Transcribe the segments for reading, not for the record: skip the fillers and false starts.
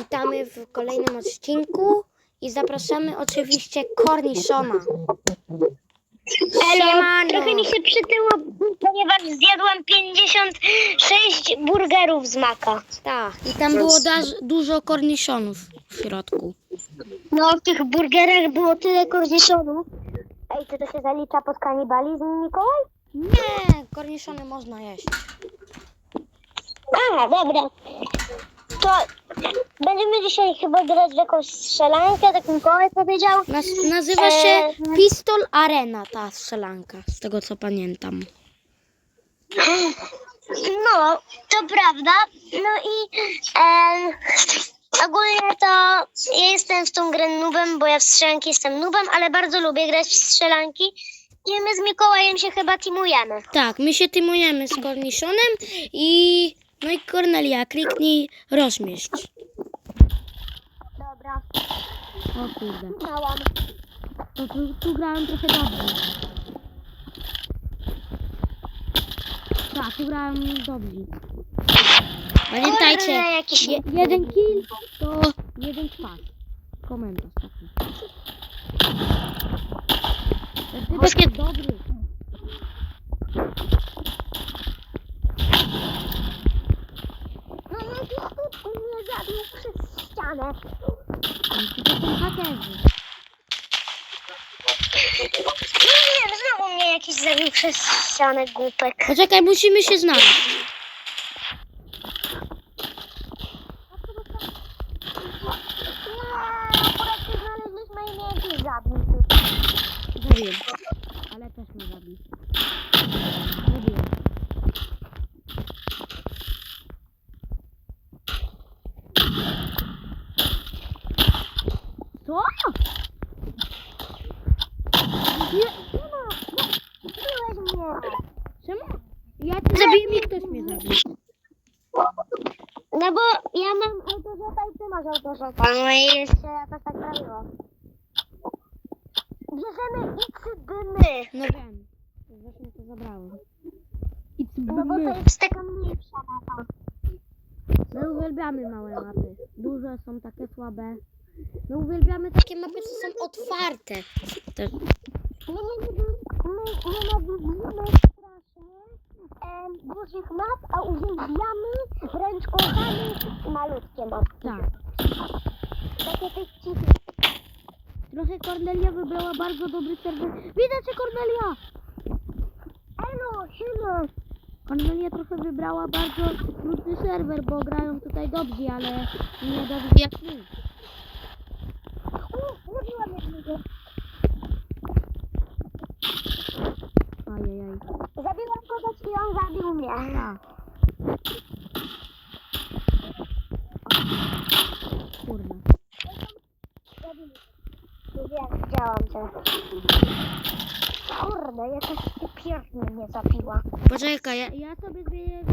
witamy w kolejnym odcinku i zapraszamy oczywiście Korniszona. Siemano. Trochę mi się przytyło, ponieważ zjadłam 56 burgerów z Maka. Tak, i tam było dużo korniszonów w środku. No, w tych burgerach było tyle korniszonów. Ej, czy to się zalicza pod kanibalizm, Mikołaj? Nie, korniszony można jeść. A, dobra. To będziemy dzisiaj chyba grać w jakąś strzelankę, tak Mikołaj powiedział. Nazywa się Pistol Arena ta strzelanka, z tego co pamiętam. No, to prawda. No i ogólnie to ja jestem w tą grę noobem, bo ja w strzelanki jestem noobem, ale bardzo lubię grać w strzelanki. I my z Mikołajem się chyba teamujemy. Tak, my się teamujemy z Korniszonem i... No i Kornelia, kliknij rozmieść. Dobra. O kurde. Małam. To tu grałem trochę dobrze. Tak, tu grałem dobrze. Pamiętajcie, Kurde, jakiś... jeden kill to jeden twarz. Komentarz taki. Ten typek jest dobry. No jakiś typ mnie zabił przez ścianę. To są hakerzy. Nie wiem, znowu mnie jakiś zabił przez ścianę, głupek. Poczekaj, musimy się znaleźć. Akurat się znaleźliśmy i mnie jakiś zabił. Zabiłem. Ale też mnie zabił. Zabiłem. Co? Zabiłeś mnie. Czemu? Ja cię zabiłem i ktoś mnie zabił. No bo ja mam autorzota i ty masz autorzota. No i jeszcze jakoś tak zrobiło. Bierzemy X dymy. No wiem. Właśnie to zabrałem. No bo to jest taka mniejsza mapa. My uwielbiamy małe mapy. Duże są takie słabe. My uwielbiamy takie mapy, co są otwarte. Też. My nie strasznie dużych map, a uwielbiamy wręcz kochamy malutkie mapy. Tak. Takie tych cichy. Trochę Kornelia wybrała bardzo dobry serwer. Widzę cię, Kornelia! Elo, siły. Kornelia trochę wybrała bardzo trudny serwer, bo grają tutaj dobrzy, ale nie dobrzy jak my. Zrobiłam jednego. Ajajaj. Zabiłam kogoś i on zabił mnie. Tak. Kurde. Wiem, widziałam cię. Kurde, jakaś pięknie mnie zabiła. Poczekaj, ja sobie zmienię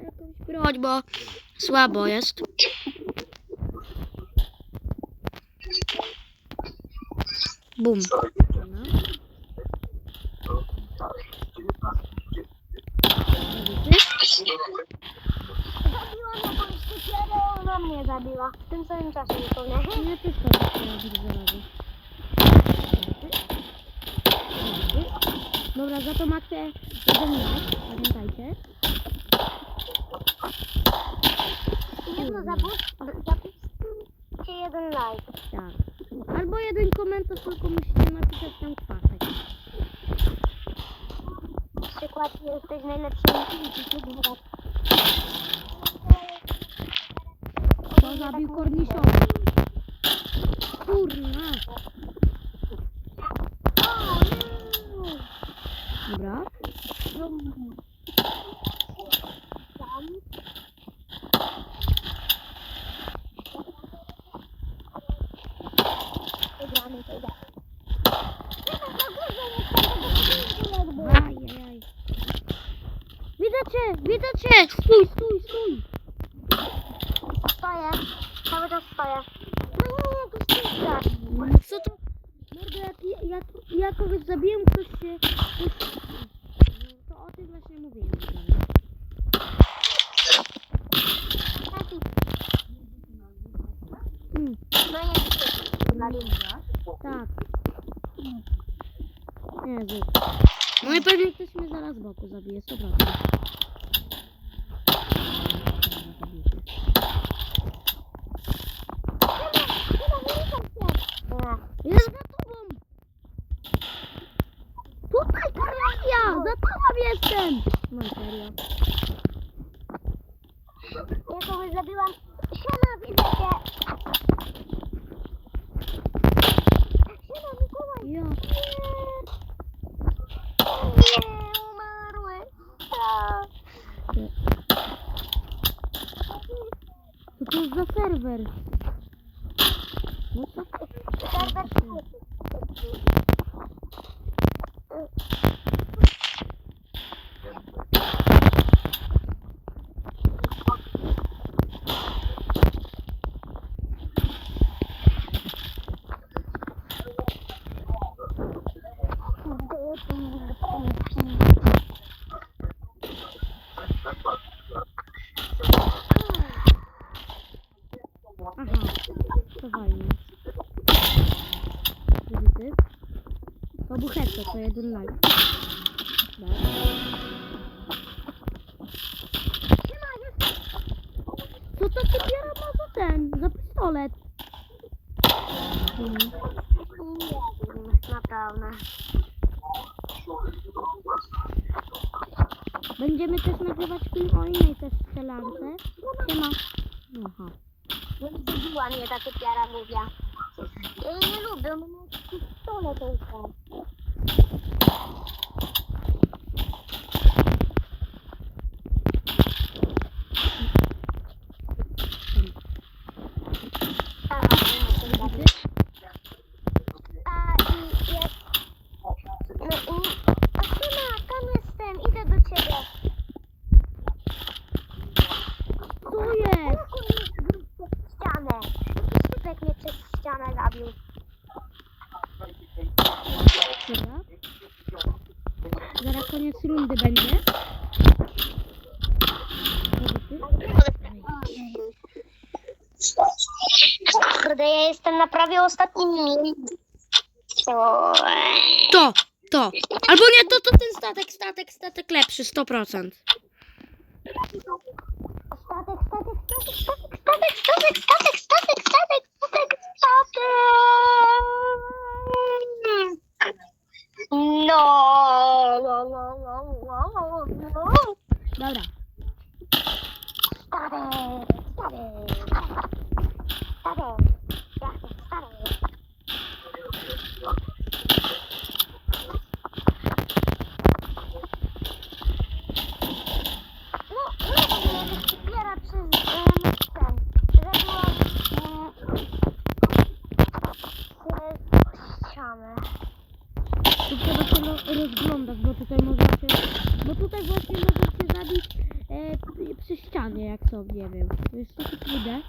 jakąś broń, bo słabo jest. Bum. No. Zabiłam jakąś cukierę, ona mnie zabiła. W tym samym czasie zupełnie. Ja też to robić zaraz. Dobra, za to macie jeden like, pamiętajcie. Jedno zapuśćcie jeden like. Tak. Albo jeden komentarz, tylko musicie napisać tam kwasek. Na przykład jesteś najlepszym youtuberem. Kto zabił Korniszona? Kurna. Dobra. Ajajaj. Widzę cię! Stój! Stoję. Cały czas stoję. No nie, jakiś tygrek. No co to? Mordo, jak ja kogoś zabiłem, ktoś się... No, to o tym właśnie mówiłem. Taki Tak. Jezu. No i pewnie ktoś mnie zaraz z boku zabije, 100%. Jest za tobą! Tutaj, Kamelia! Za tobą jestem! No i serio. Ja kogoś zabiłam. Siema, widzę cię. Siema, Mikołaj. Ja. Nie, umarłem. Co to jest za serwer? No co? Serwer. Aha, to fajnie. Widzicie? To był headset, to jeden live. Tak. Co to typiera ma za ten? Za pistolet? Naprawdę. Będziemy też nagrywać film o innej też strzelance. Siema. Aha. Zdziwiła mnie ta typiara głupia. Ja jej nie lubię, ona ma pistolet tylko. Tam jestem, idę do ciebie. Co jest? Ścianę. Typek mnie przez ścianę zabił. Dobra. Zaraz koniec rundy będzie. Kurde, ja jestem na prawie ostatnim miejscu. To. Albo nie, to ten statek lepszy, 100%. No. Dobra. Tu trzeba się rozglądać, bo tutaj można się... Bo tutaj właśnie można się zabić przy ścianie, jak to, nie wiem. To jest takie trudne.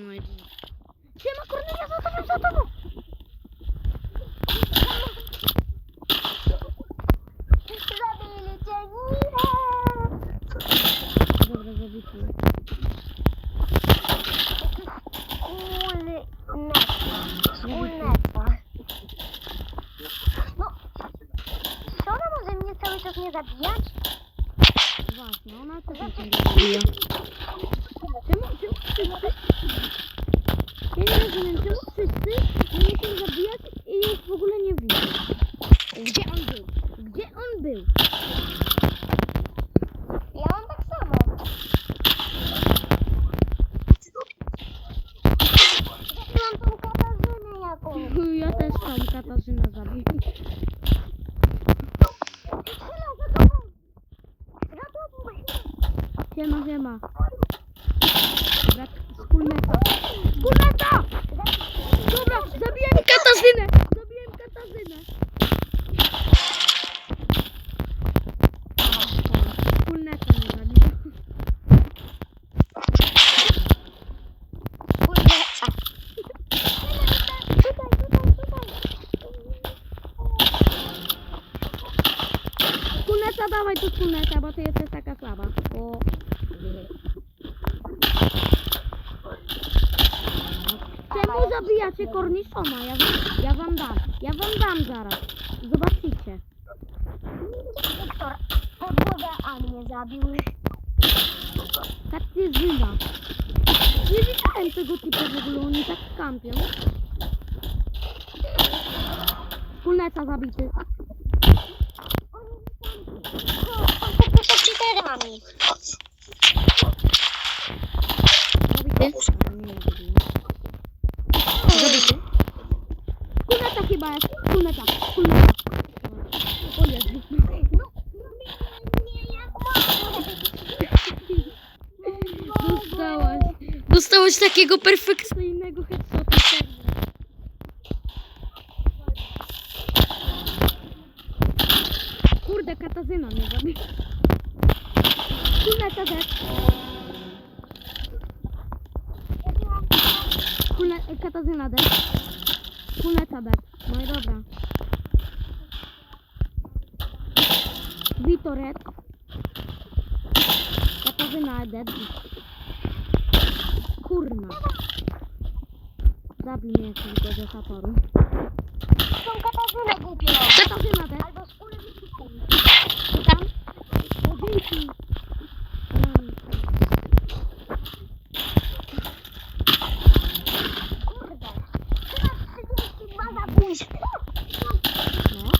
No i... Siema, Kornelia, za tobą! Zabili cię, Dobra, zabity. No, czy ona może mnie cały czas nie zabijać? Właśnie, ona też mnie nie zabija. Czemu wszyscy? Ja nie rozumiem, czemu wszyscy mnie muszą zabijać i ich w ogóle nie widzę. Gdzie on był? Gdzie on był? Ja mam tak samo. Zabiłam tą Katarzynę jakąś. Ja też tam Katarzyna zabił. Syna, za tobą! Za tobą! Siema. Brak wspólnota. Wspólnota! Dobra, zabiłem Katarzynę! Wspólnota mnie zabiła. Wspólnota dawaj tu wspólnota, bo ty jesteś taka słaba. O. Czemu zabijacie korniszona? Ja wam dam zaraz. Zobaczycie. Wiktor, podłoga, a mnie zabił. Katyzyna. Nie widziałem tego typu w ogóle, oni tak kampią. Wspólnota zabity. To cheaterami. Zabity? A, nie, ja zabiłem. Zabity? Wspólnota chyba jest. Wspólnota. O Jezu. Nie, jak mogę. Dostałaś takiego perfekcyjnego headshota. Kurde, Katazyna mnie zabiła. Wspólnota też. Katazyna też. Wspólnota też. No i dobra. Witoret. Katazyna dead. Kurna. Zabij mnie jakiegoś do zatoru. Tą Katazynę głupią. Katazyna też. Albo skórę wysypuj. Co tam? O, dzięki. Kurde. Chyba 32 zabójstwa. No.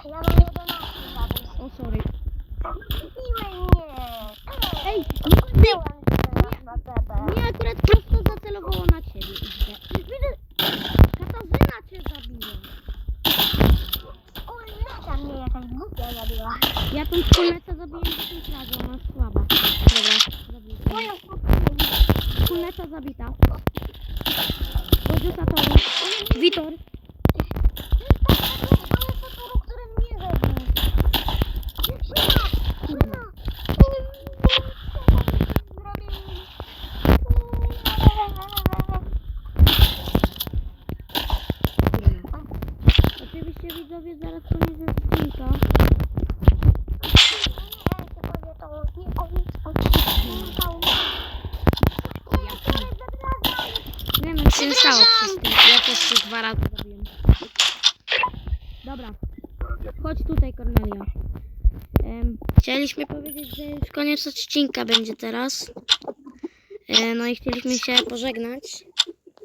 Ja mam 11 zabójstw. O, sorry. Zabiłem mnie. Ej, Byłam teraz na tebe. mnie akurat prosto zacelowało na ciebie. Widzę, Katazyna cię zabiła. Wspólnota mnie jakaś głupia zabiła. Ja tą wspólnetę zabiłem 10 razy, ona jest słaba. Dobra, zabita. Moją Wspólneta zabita. Chodź do Satoru. Witor. który mnie zabił. Kurna. Oczywiście widzowie, zaraz koniec odcinka. Nie wiem, co się stało przez tym. Ja też się 2 razy zabiłem. Dobra. Chodź tutaj, Kornelia. Chcieliśmy powiedzieć, że już koniec odcinka będzie teraz. No i chcieliśmy się pożegnać.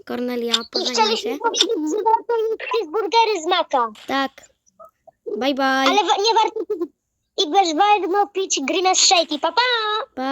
Kornelia, pożegnaj się. Chcieliśmy powiedzieć, że warto jeść burgery z Maka. Tak. Bye bye. Ale nie warto i też warto pić Grimace Shake. Pa, pa! Pa.